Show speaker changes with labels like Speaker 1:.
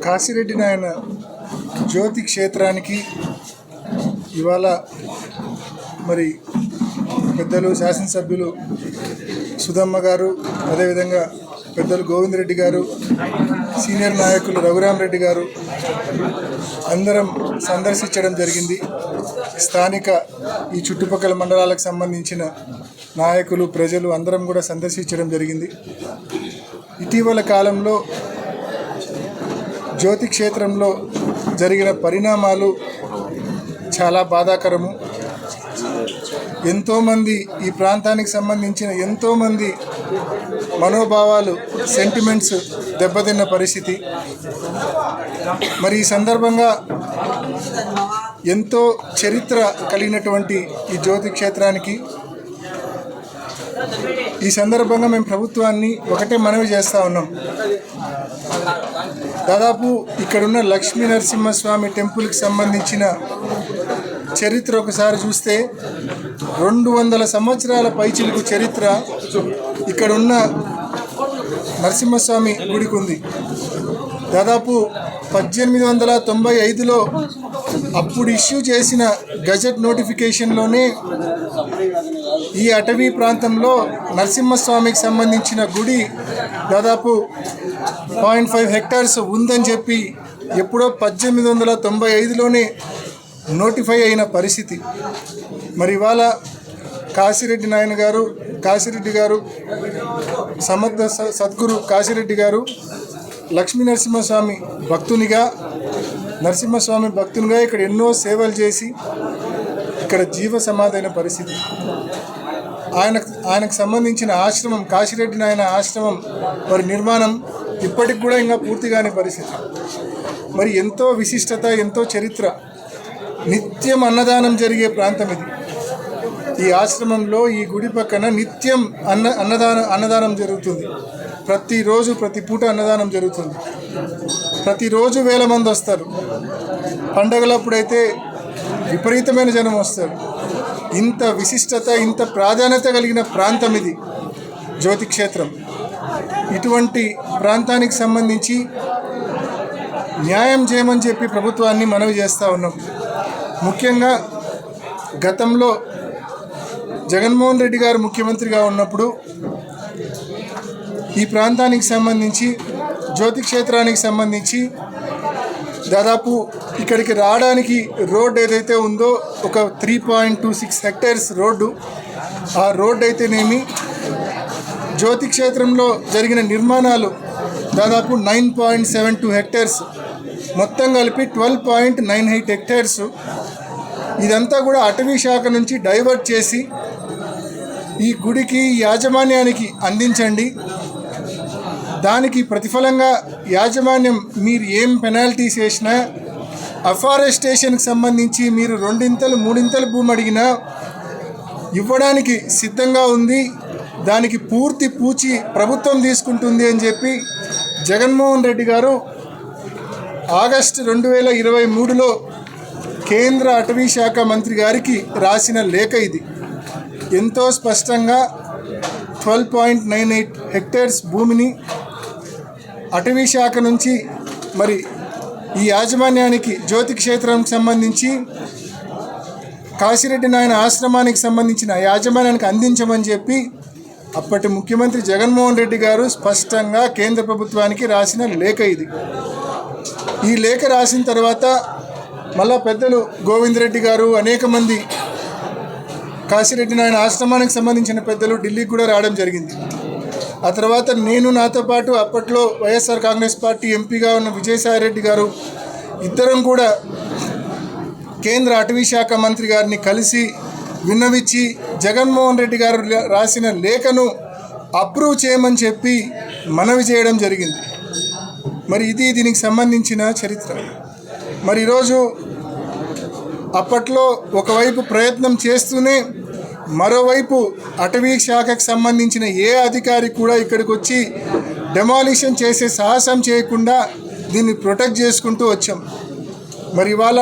Speaker 1: కాశిరెడ్డి నాయన జ్యోతి క్షేత్రానికి ఇవాళ మరి పెద్దలు శాసనసభ్యులు సుధమ్మ గారు, అదేవిధంగా పెద్దలు గోవిందరెడ్డి గారు, సీనియర్ నాయకులు రఘురామరెడ్డి గారు అందరం సందర్శించడం జరిగింది. స్థానిక ఈ చుట్టుపక్కల మండలాలకు సంబంధించిన నాయకులు, ప్రజలు అందరం కూడా సందర్శించడం జరిగింది. ఇటీవల కాలంలో జ్యోతి క్షేత్రంలో జరిగిన పరిణామాలు చాలా బాధాకరము. ఎంతోమంది ఈ ప్రాంతానికి సంబంధించిన ఎంతోమంది మనోభావాలు, సెంటిమెంట్స్ దెబ్బతిన్న పరిస్థితి. మరి ఈ సందర్భంగా ఎంతో చరిత్ర కలిగినటువంటి ఈ జ్యోతి క్షేత్రానికి ఈ సందర్భంగా మేము ప్రభుత్వాన్ని ఒకటే మనవి చేస్తూ ఉన్నాం. దాదాపు ఇక్కడున్న లక్ష్మీ నరసింహస్వామి టెంపుల్కి సంబంధించిన చరిత్ర ఒకసారి చూస్తే 200 సంవత్సరాల పైచిలుకు చరిత్ర ఇక్కడున్న నరసింహస్వామి గుడికి ఉంది. దాదాపు 1895లో అప్పుడు ఇష్యూ చేసిన గజెట్ నోటిఫికేషన్లోనే ఈ అటవీ ప్రాంతంలో నరసింహస్వామికి సంబంధించిన గుడి దాదాపు 0.5 హెక్టార్స్ ఉందని చెప్పి ఎప్పుడో 1895లోనే నోటిఫై అయిన పరిస్థితి. మరి ఇవాళ కాశిరెడ్డి గారు సమర్థ సద్గురు కాశిరెడ్డి గారు లక్ష్మీ నరసింహస్వామి భక్తునిగా ఇక్కడ ఎన్నో సేవలు చేసి ఇక్కడ జీవ సమాధైన పరిస్థితి. ఆయనకు సంబంధించిన ఆశ్రమం, కాశిరెడ్డి నాయన ఆశ్రమం మరి నిర్మాణం ఇప్పటికి కూడా ఇంకా పూర్తి కాని పరిస్థితి. మరి ఎంతో విశిష్టత, ఎంతో చరిత్ర, నిత్యం అన్నదానం జరిగే ప్రాంతం ఇది. ఈ ఆశ్రమంలో, ఈ గుడి పక్కన నిత్యం అన్నదానం జరుగుతుంది. ప్రతిరోజు ప్రతి పూట అన్నదానం జరుగుతుంది. ప్రతిరోజు వేల మంది వస్తారు. పండగలప్పుడైతే విపరీతమైన జనం వస్తారు. ఇంత విశిష్టత, ఇంత ప్రాధాన్యత కలిగిన ప్రాంతం ఇది జ్యోతి క్షేత్రం. ఇటువంటి ప్రాంతానికి సంబంధించి న్యాయం చేయమని చెప్పి ప్రభుత్వాన్ని మనవి చేస్తూ ఉన్నాం. ముఖ్యంగా గతంలో జగన్మోహన్ రెడ్డి గారు ముఖ్యమంత్రిగా ఉన్నప్పుడు ఈ ప్రాంతానికి సంబంధించి, జ్యోతి క్షేత్రానికి సంబంధించి దాదాపు ఇక్కడికి రావడానికి రోడ్ ఏదైతే ఉందో ఒక 3.26 హెక్టార్స్ రోడ్డు, ఆ రోడ్డు అయితేనేమి, జ్యోతి క్షేత్రంలో జరిగిన నిర్మాణాలు దాదాపు 9.72 హెక్టార్స్, మొత్తం కలిపి 12.98 హెక్టార్స్. ఇదంతా కూడా అటవీ శాఖ నుంచి డైవర్ట్ చేసి ఈ గుడికి, యాజమాన్యానికి అందించండి. దానికి ప్రతిఫలంగా యాజమాన్యం మీరు ఏం పెనాల్టీస్ వేసినా, అఫారెస్టేషన్కి సంబంధించి మీరు 2 3 భూమి అడిగినా ఇవ్వడానికి సిద్ధంగా ఉంది. దానికి పూర్తి పూచి ప్రభుత్వం తీసుకుంటుంది అని చెప్పి జగన్మోహన్ రెడ్డి గారు ఆగస్టు 2023లో కేంద్ర అటవీ శాఖ మంత్రి గారికి రాసిన లేఖ ఇది. ఎంతో స్పష్టంగా 12.98 హెక్టార్స్ భూమిని అటవీ శాఖ నుంచి మరి ఈ యాజమాన్యానికి, జ్యోతి క్షేత్రానికి సంబంధించి కాశిరెడ్డి నాయన ఆశ్రమానికి సంబంధించిన యాజమాన్యానికి అందించమని చెప్పి అప్పటి ముఖ్యమంత్రి జగన్మోహన్ రెడ్డి గారు స్పష్టంగా కేంద్ర ప్రభుత్వానికి రాసిన లేఖ ఇది. ఈ లేఖ రాసిన తర్వాత మళ్ళా పెద్దలు గోవిందరెడ్డి గారు, అనేక మంది కాశిరెడ్డి నాయన ఆశ్రమానికి సంబంధించిన పెద్దలు ఢిల్లీకి కూడా రావడం జరిగింది. ఆ తర్వాత నాతో పాటు అప్పట్లో వైఎస్ఆర్ కాంగ్రెస్ పార్టీ ఎంపీగా ఉన్న విజయసాయిరెడ్డి గారు ఇద్దరం కూడా కేంద్ర అటవీ శాఖ మంత్రి గారిని కలిసి విన్నవించి జగన్మోహన్ రెడ్డి గారు రాసిన లేఖను అప్రూవ్ చేయమని చెప్పి మనవి చేయడం జరిగింది. మరి ఇది దీనికి సంబంధించిన చరిత్ర. మరి ఈరోజు అప్పట్లో ఒకవైపు ప్రయత్నం చేస్తూనే మరోవైపు అటవీ శాఖకు సంబంధించిన ఏ అధికారి కూడా ఇక్కడికి వచ్చి డెమాలిషన్ చేసే సాహసం చేయకుండా దీన్ని ప్రొటెక్ట్ చేసుకుంటూ వచ్చాం. మరి ఇవాళ